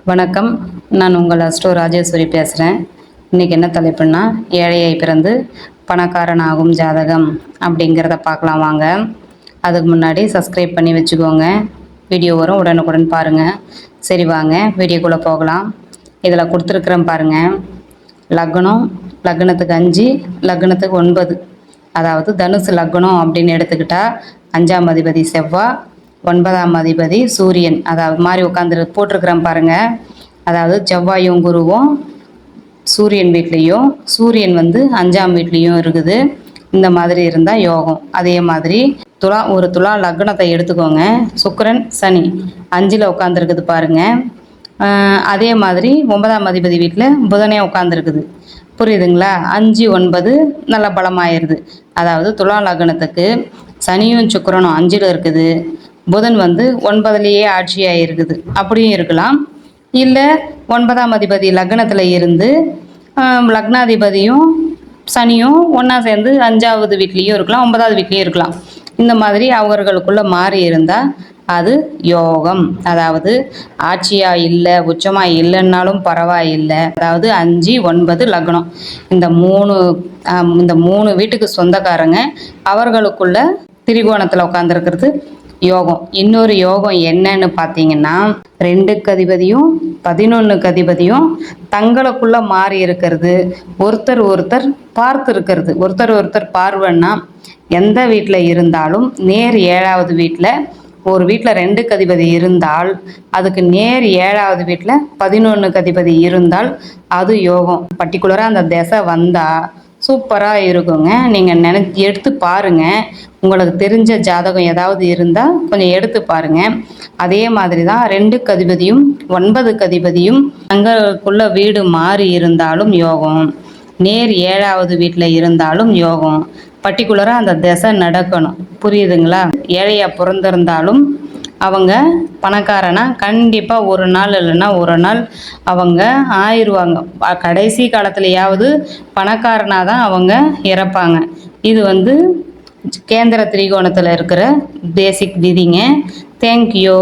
வணக்கம். நான் உங்கள் அஸ்ட்ரோ ராஜேஸ்வரி பேசுகிறேன். இன்றைக்கி என்ன தலைப்புன்னா, ஏழையை பிறந்து பணக்காரனாகும் ஜாதகம் அப்படிங்கிறத பார்க்கலாம் வாங்க. அதுக்கு முன்னாடி சப்ஸ்கிரைப் பண்ணி வச்சுக்கோங்க. வீடியோ வரும், உடனுக்குடன் பாருங்கள். சரி வாங்க வீடியோக்குள்ளே போகலாம். இதில் கொடுத்துருக்குறேன் பாருங்கள். லக்னத்துக்கு 5, லக்னத்துக்கு 9. அதாவது தனுசு லக்னம் அப்படின்னு எடுத்துக்கிட்டால் 5ஆம் அதிபதி செவ்வாய், 9ஆம் அதிபதி சூரியன். அதாவது மாதிரி உட்காந்துரு போட்டிருக்கிறேன் பாருங்கள். அதாவது செவ்வாயும் குருவும் சூரியன் வீட்லேயும், சூரியன் 5ஆம் வீட்லேயும் இருக்குது. இந்த மாதிரி இருந்தால் யோகம். அதே மாதிரி ஒரு துலா லக்னத்தை எடுத்துக்கோங்க. சுக்கிரன் சனி 5ல் உட்காந்துருக்குது பாருங்கள். அதே மாதிரி 9ஆம் அதிபதி வீட்டில் புதனே உட்காந்துருக்குது. புரியுதுங்களா? 5, 9 நல்ல பலமாயிருது. அதாவது துலா லக்னத்துக்கு சனியும் சுக்கிரனும் 5ல் இருக்குது. புதன் 9லேயே ஆட்சியாக இருக்குது. அப்படியும் இருக்கலாம். இல்லை 9ஆம் அதிபதி லக்னத்தில் இருந்து லக்னாதிபதியும் சனியும் ஒன்றா சேர்ந்து 5ஆவது வீட்லேயும் இருக்கலாம், 9ஆவது வீட்லேயும் இருக்கலாம். இந்த மாதிரி அவர்களுக்குள்ளே மாறி இருந்தால் அது யோகம். அதாவது ஆட்சியாக இல்லை, உச்சமாக இல்லைன்னாலும் பரவாயில்லை. அதாவது 5, 9 லக்னம் இந்த மூணு வீட்டுக்கு சொந்தக்காரங்க அவர்களுக்குள்ள திரிகோணத்தில் உட்காந்துருக்கிறது யோகம். இன்னொரு யோகம் என்னன்னு பார்த்தீங்கன்னா, 2க்கு அதிபதியும் 11க்கு அதிபதியும் தங்களுக்குள்ள மாறி இருக்கிறது. ஒருத்தர் பார்த்து இருக்கிறது. ஒருத்தர் பார்வைன்னா எந்த வீட்டில் இருந்தாலும் நேர் 7ஆவது வீட்டில், ஒரு வீட்டில் 2க்கு அதிபதி இருந்தால் அதுக்கு நேர் 7ஆவது வீட்டில் 11க்கு அதிபதி இருந்தால் அது யோகம். பர்டிகுலராக அந்த திசை வந்தால் சூப்பராக இருக்குங்க. நீங்கள் எடுத்து பாருங்கள். உங்களுக்கு தெரிஞ்ச ஜாதகம் ஏதாவது இருந்தால் கொஞ்சம் எடுத்து பாருங்கள். அதே மாதிரி தான் 2க்கு அதிபதியும் 9க்கு அதிபதியும் தங்களுக்குள்ள வீடு மாறி இருந்தாலும் யோகம். நேர் 7ஆவது வீட்டில் இருந்தாலும் யோகம். பர்டிகுலராக அந்த திசை நடக்கணும். புரியுதுங்களா? ஏழையாக பிறந்திருந்தாலும் அவங்க பணக்காரனா கண்டிப்பாக ஒரு நாள் இல்லைன்னா ஒரு நாள் அவங்க ஆயிடுவாங்க. கடைசி காலத்துலையாவது பணக்காரனாக தான் அவங்க இறப்பாங்க. இது கேந்திர திரிகோணத்தில் இருக்கிற பேசிக் விதிங்க. தேங்க்யூ.